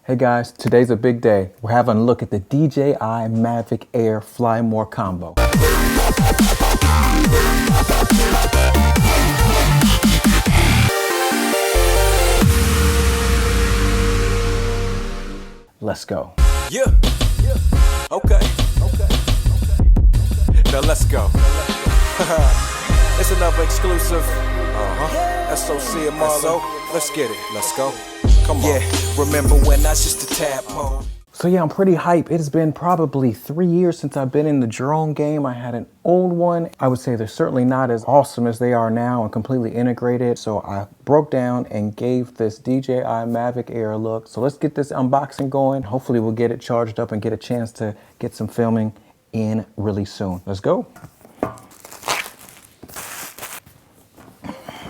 Hey guys, today's a big day. We're having a look at the DJI Mavic Air Fly More combo. Let's go. Yeah. Okay. Now let's go. It's another exclusive. SOC and Marlo. Let's get it. Let's go. Come on. Yeah. Remember when I just a tadpole? So yeah, I'm pretty hype. It's been probably 3 years since I've been in the drone game. I had an old one. I would say they're certainly not as awesome as they are now and completely integrated. So I broke down and gave this DJI Mavic Air a look. So let's get this unboxing going. Hopefully we'll get it charged up and get a chance to get some filming in really soon. Let's go.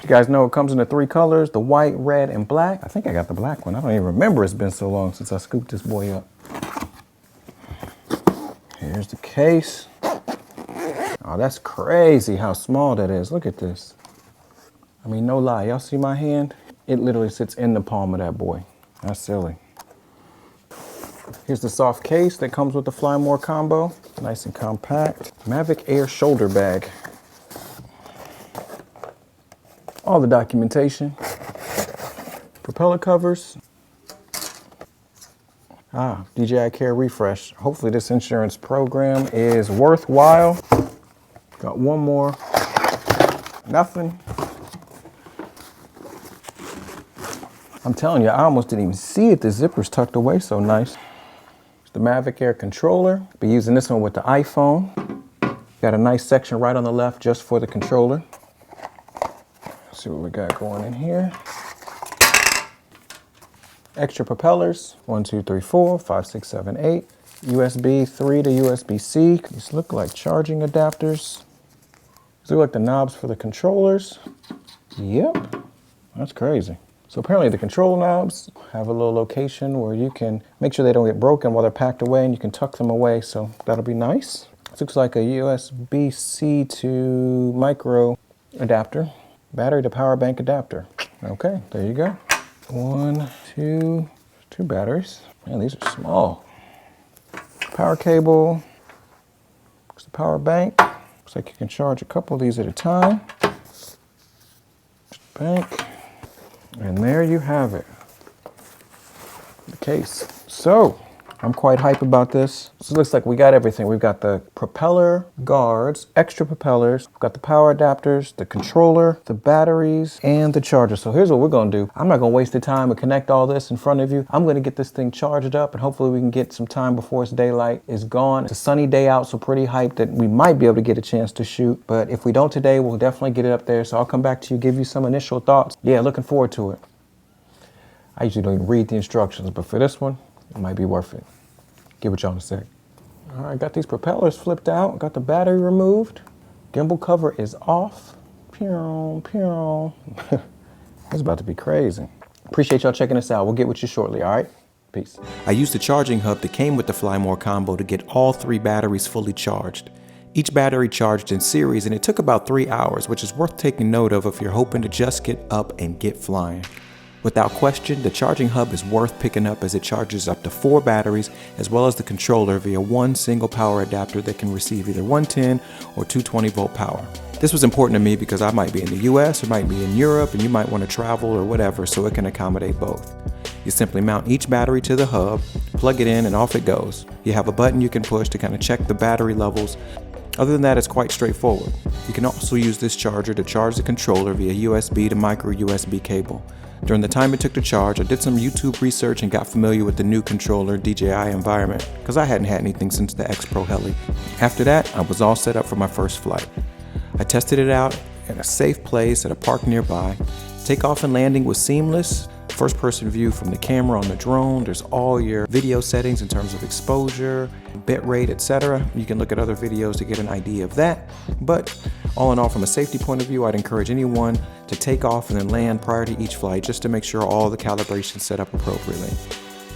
You guys know it comes in the 3 colors, the white, red, and black. I think I got the black one. I don't even remember. It's been so long since I scooped this boy up. Here's the case. Oh, that's crazy how small that is. Look at this. I mean, no lie. Y'all see my hand? It literally sits in the palm of that boy. That's silly. Here's the soft case that comes with the Fly More combo. Nice and compact. Mavic Air shoulder bag. All the documentation. Propeller covers. DJI Care refresh. Hopefully this insurance program is worthwhile. Got one more. Nothing. I'm telling you, I almost didn't even see it. The zipper's tucked away so nice. It's the Mavic Air controller. Be using this one with the iPhone. Got a nice section right on the left just for the controller. Let's see what we got going in here. Extra propellers, 1, 2, 3, 4, 5, 6, 7, 8. USB 3 to USB-C. These look like charging adapters. These look like the knobs for the controllers. Yep, that's crazy. So apparently the control knobs have a little location where you can make sure they don't get broken while they're packed away, and you can tuck them away, so that'll be nice. This looks like a USB-C to micro adapter. Battery to power bank adapter. Okay, there you go. 1, 2 batteries. Man, these are small. Power cable. There's the power bank. Looks like you can charge a couple of these at a time. Bank. And there you have it. The case. So, I'm quite hype about this. So it looks like we got everything. We've got the propeller guards, extra propellers, we've got the power adapters, the controller, the batteries, and the charger. So here's what we're gonna do. I'm not gonna waste the time and connect all this in front of you. I'm gonna get this thing charged up, and hopefully we can get some time before its daylight is gone. It's a sunny day out, so pretty hyped that we might be able to get a chance to shoot. But if we don't today, we'll definitely get it up there. So I'll come back to you, give you some initial thoughts. Yeah, looking forward to it. I usually don't even read the instructions, but for this one, it might be worth it. Give it y'all in a sec. All right, got these propellers flipped out. Got the battery removed. Gimbal cover is off. Pew, pew. It's about to be crazy. Appreciate y'all checking us out. We'll get with you shortly, all right? Peace. I used the charging hub that came with the Fly More combo to get all 3 batteries fully charged. Each battery charged in series, and it took about 3 hours, which is worth taking note of if you're hoping to just get up and get flying. Without question, the charging hub is worth picking up as it charges up to 4 batteries as well as the controller via one single power adapter that can receive either 110 or 220 volt power. This was important to me because I might be in the US or might be in Europe, and you might want to travel or whatever, so it can accommodate both. You simply mount each battery to the hub, plug it in, and off it goes. You have a button you can push to kind of check the battery levels. Other than that, it's quite straightforward. You can also use this charger to charge the controller via USB to micro USB cable. During the time it took to charge, I did some YouTube research and got familiar with the new controller DJI environment, because I hadn't had anything since the X Pro Heli. After that, I was all set up for my first flight. I tested it out in a safe place at a park nearby. Takeoff and landing was seamless. First person view from the camera on the drone. There's all your video settings in terms of exposure, bitrate, etc. You can look at other videos to get an idea of that. But all in all, from a safety point of view, I'd encourage anyone to take off and then land prior to each flight just to make sure all the calibration's set up appropriately.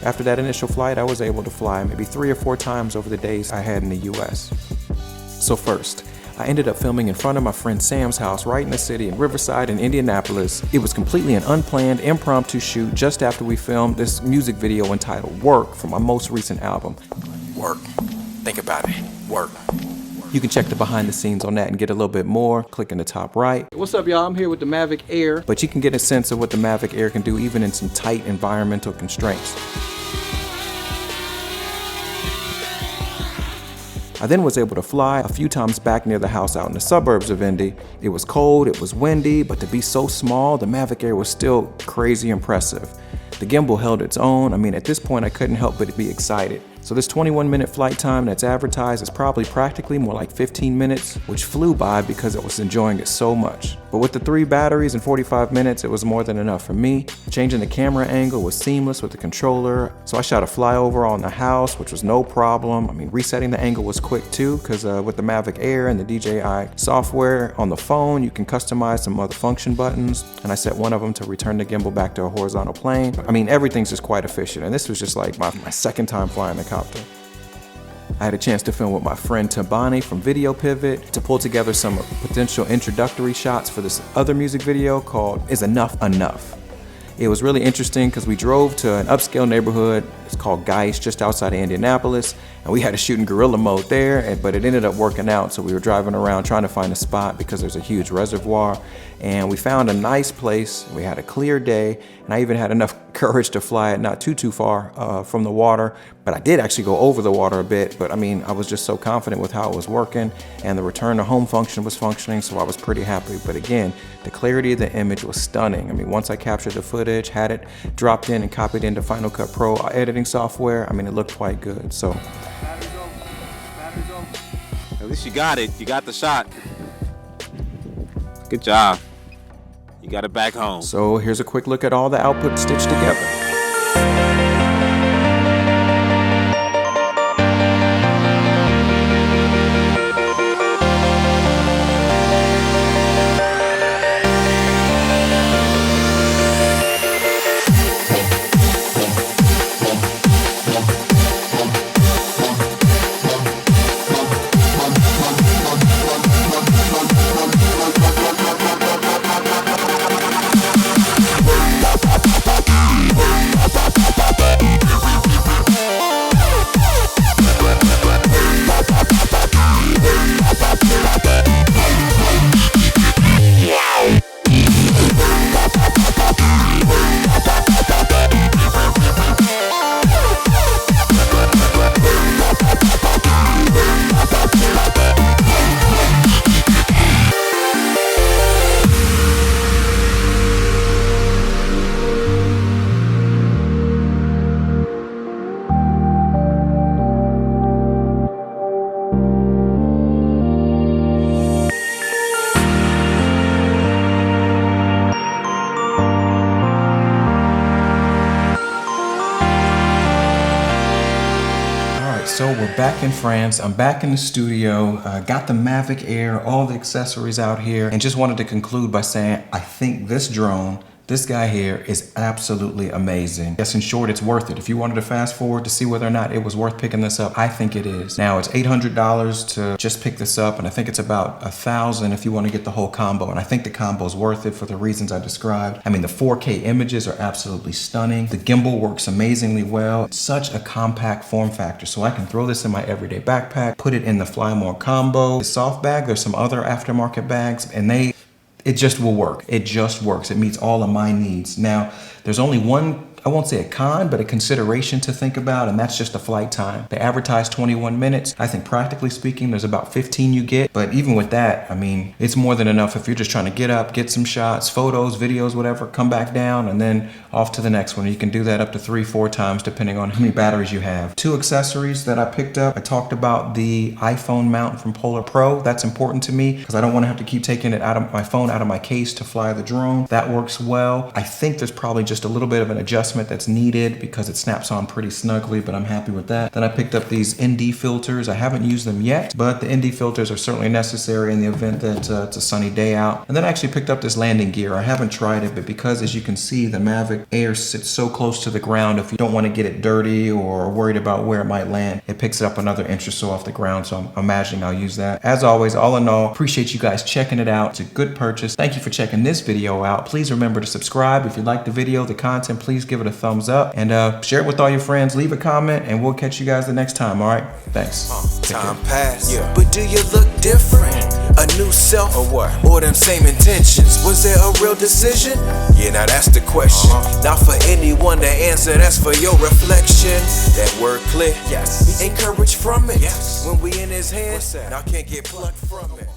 After that initial flight, I was able to fly maybe 3 or 4 times over the days I had in the US. So first, I ended up filming in front of my friend Sam's house right in the city in Riverside in Indianapolis. It was completely an unplanned, impromptu shoot just after we filmed this music video entitled Work from my most recent album. Work. Think about it. Work. You can check the behind the scenes on that and get a little bit more. Click in the top right. What's up, y'all? I'm here with the Mavic Air, but you can get a sense of what the Mavic Air can do even in some tight environmental constraints. I then was able to fly a few times back near the house out in the suburbs of Indy. It was cold, it was windy, but to be so small, the Mavic Air was still crazy impressive. The gimbal held its own. I mean, at this point, I couldn't help but be excited. So this 21-minute flight time that's advertised is probably practically more like 15 minutes, which flew by because I was enjoying it so much. But with the 3 batteries in 45 minutes, it was more than enough for me. Changing the camera angle was seamless with the controller. So I shot a flyover on the house, which was no problem. I mean, resetting the angle was quick too, because with the Mavic Air and the DJI software on the phone, you can customize some other function buttons. And I set one of them to return the gimbal back to a horizontal plane. I mean, everything's just quite efficient. And this was just like my second time flying the copter. I had a chance to film with my friend Tabani from Video Pivot to pull together some potential introductory shots for this other music video called Is Enough Enough? It was really interesting because we drove to an upscale neighborhood. It's called Geist, just outside of Indianapolis, and we had to shoot in guerrilla mode there, but it ended up working out. So we were driving around trying to find a spot because there's a huge reservoir, and we found a nice place. We had a clear day, and I even had enough courage to fly it not too far from the water, but I did actually go over the water a bit. But I mean, I was just so confident with how it was working, and the return to home function was functioning, so I was pretty happy. But again, the clarity of the image was stunning. I mean, once I captured the footage, had it dropped in and copied into Final Cut Pro editing software, I mean, it looked quite good. So at least you got it. You got the shot. Good job. You got it back home. So here's a quick look at all the output stitched together. So we're back in France. I'm back in the studio. Got the Mavic Air, all the accessories out here, and just wanted to conclude by saying I think this drone, this guy here, is absolutely amazing. Yes, in short, it's worth it. If you wanted to fast forward to see whether or not it was worth picking this up, I think it is. Now, it's $800 to just pick this up, and I think it's about $1,000 if you want to get the whole combo, and I think the combo is worth it for the reasons I described. I mean, the 4K images are absolutely stunning. The gimbal works amazingly well. It's such a compact form factor, so I can throw this in my everyday backpack, put it in the Fly More combo. The soft bag, there's some other aftermarket bags, and it just will work. It just works. It meets all of my needs. Now, there's only one, I won't say a con, but a consideration to think about, and that's just the flight time. They advertise 21 minutes. I think practically speaking, there's about 15 you get. But even with that, I mean, it's more than enough if you're just trying to get up, get some shots, photos, videos, whatever, come back down, and then off to the next one. You can do that up to 3-4 times, depending on how many batteries you have. 2 accessories that I picked up. I talked about the iPhone mount from Polar Pro. That's important to me because I don't want to have to keep taking it out of my phone, out of my case to fly the drone. That works well. I think there's probably just a little bit of an adjustment adjustment that's needed because it snaps on pretty snugly, but I'm happy with that. Then I picked up these ND filters. I haven't used them yet, but the ND filters are certainly necessary in the event that it's a sunny day out. And then I actually picked up this landing gear. I haven't tried it, but because as you can see, the Mavic Air sits so close to the ground, if you don't want to get it dirty or worried about where it might land, it picks it up another inch or so off the ground. So I'm imagining I'll use that. As always, all in all, appreciate you guys checking it out. It's a good purchase. Thank you for checking this video out. Please remember to subscribe. If you like the video, the content, please give it a thumbs up and share it with all your friends. Leave a comment and we'll catch you guys the next time. All right, thanks. Time passed, but do you look different? A new self or what? Or them same intentions? Was there a real decision? Yeah, now that's the question. Not for anyone to answer, that's for your reflection. That word clear, yes. Be encouraged from it. Yes. When we in his hands, now can't get plucked from it.